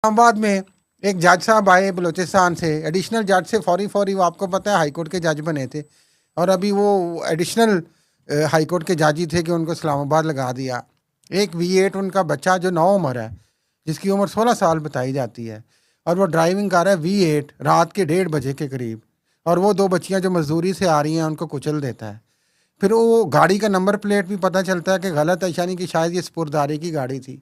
اسلام آباد میں ایک جج صاحب آئے بلوچستان سے، ایڈیشنل جج سے فوری وہ آپ کو پتہ ہے ہائی کورٹ کے جج بنے تھے، اور ابھی وہ ایڈیشنل ہائی کورٹ کے جج ہی تھے کہ ان کو اسلام آباد لگا دیا۔ ایک V8 ان کا بچہ جو 9 عمر ہے، جس کی عمر 16 سال بتائی جاتی ہے، اور وہ ڈرائیونگ کر رہا ہے V8 رات کے 1:30 بجے کے قریب، اور وہ 2 بچیاں جو مزدوری سے آ رہی ہیں ان کو کچل دیتا ہے۔ پھر وہ گاڑی کا نمبر پلیٹ بھی پتہ چلتا ہے کہ غلط ہے، یعنی کہ شاید یہ سپرداری کی گاڑی تھی۔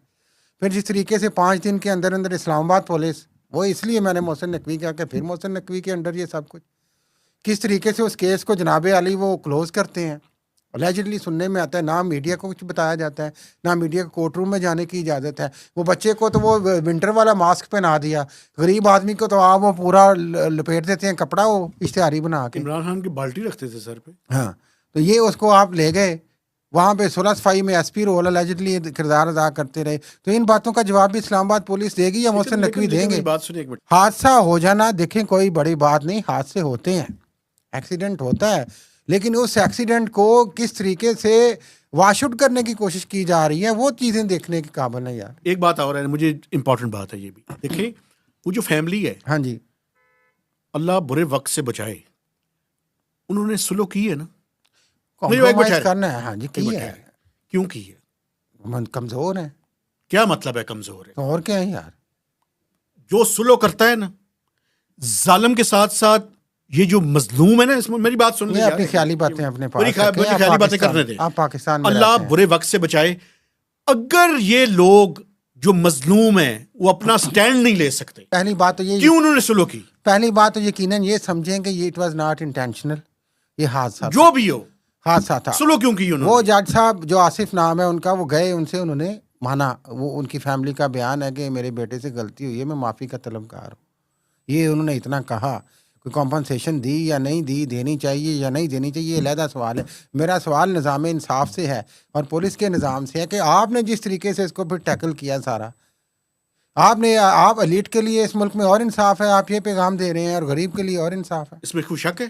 پھر جس طریقے سے 5 دن کے اندر اسلام آباد پولیس، وہ اس لیے میں نے محسن نقوی کہا کہ پھر محسن نقوی کے انڈر یہ سب کچھ، کس طریقے سے اس کیس کو جناب علی وہ کلوز کرتے ہیں۔ الیجڈلی سننے میں آتا ہے، نہ میڈیا کو کچھ بتایا جاتا ہے، نہ میڈیا کو کورٹ روم میں جانے کی اجازت ہے۔ وہ بچے کو تو وہ ونٹر والا ماسک پہنا دیا، غریب آدمی کو تو آپ وہ پورا لپیٹ دیتے ہیں کپڑا، وہ اشتہاری بنا کے۔ عمران خان کی بالٹی رکھتے تھے سر پہ۔ ہاں، تو یہ اس کو آپ لے گئے وہاں پہ صلح صفائی میں SP رول الیجڈلی کردار ادا کرتے رہے۔ تو ان باتوں کا جواب بھی اسلام آباد پولیس دے گی یا محسن نقوی دیں گے؟ بات سنیں ایک منٹ۔ حادثہ ہو جانا دیکھیں کوئی بڑی بات نہیں، حادثے ہوتے ہیں، ایکسیڈنٹ ہوتا ہے، لیکن اس ایکسیڈنٹ کو کس طریقے سے واش آؤٹ کرنے کی کوشش کی جا رہی ہے، وہ چیزیں دیکھنے کے قابل ہیں یار۔ ایک بات اور ہے، مجھے امپورٹنٹ بات ہے یہ بھی دیکھیں، وہ جو فیملی ہے، ہاں جی، اللہ برے وقت سے بچائے، انہوں نے سلو کی ہے نا، کمپرومائز کرنا ہے۔ ہاں جی، کی ہے۔ کیوں کی ہے؟ کمزور ہے۔ کیا مطلب ہے کمزور ہے؟ تو اور کیا ہے یار، جو سلو کرتا ہے نا ظالم کے ساتھ ساتھ، یہ جو مظلوم ہے نا، اس میں میری بات سن لیں، اپنی خیالی باتیں اپنے پاس مجھے خیالی باتیں کرنے دیں۔ آپ پاکستان میں اللہ برے وقت سے بچائے، اگر یہ لوگ جو مظلوم ہیں وہ اپنا سٹینڈ نہیں لے سکتے، پہلی بات تو یہ، کیوں انہوں نے سلو کی؟ پہلی بات تو یقیناً یہ سمجھیں کہ یہ اٹ واز ناٹ انٹینشنل، یہ حادثہ جو بھی ہو حادثہ تھا۔ سلو کیوں کی انہوں وہ نے؟ جج صاحب جو آصف نام ہے ان کا، وہ گئے، ان سے انہوں نے مانا، وہ ان کی فیملی کا بیان ہے کہ میرے بیٹے سے غلطی ہوئی ہے، میں معافی کا طلبگار ہوں، یہ انہوں نے اتنا کہا۔ کوئی کمپنسیشن دی یا نہیں دی، دینی چاہیے یا نہیں دینی چاہیے، یہ علیحدہ سوال ہے۔ میرا سوال نظام انصاف سے ہے اور پولیس کے نظام سے ہے کہ آپ نے جس طریقے سے اس کو پھر ٹیکل کیا سارا، آپ ایلیٹ کے لیے اس ملک میں اور انصاف ہے، آپ یہ پیغام دے رہے ہیں، اور غریب کے لیے اور انصاف ہے۔ اس میں کوئی شک ہے؟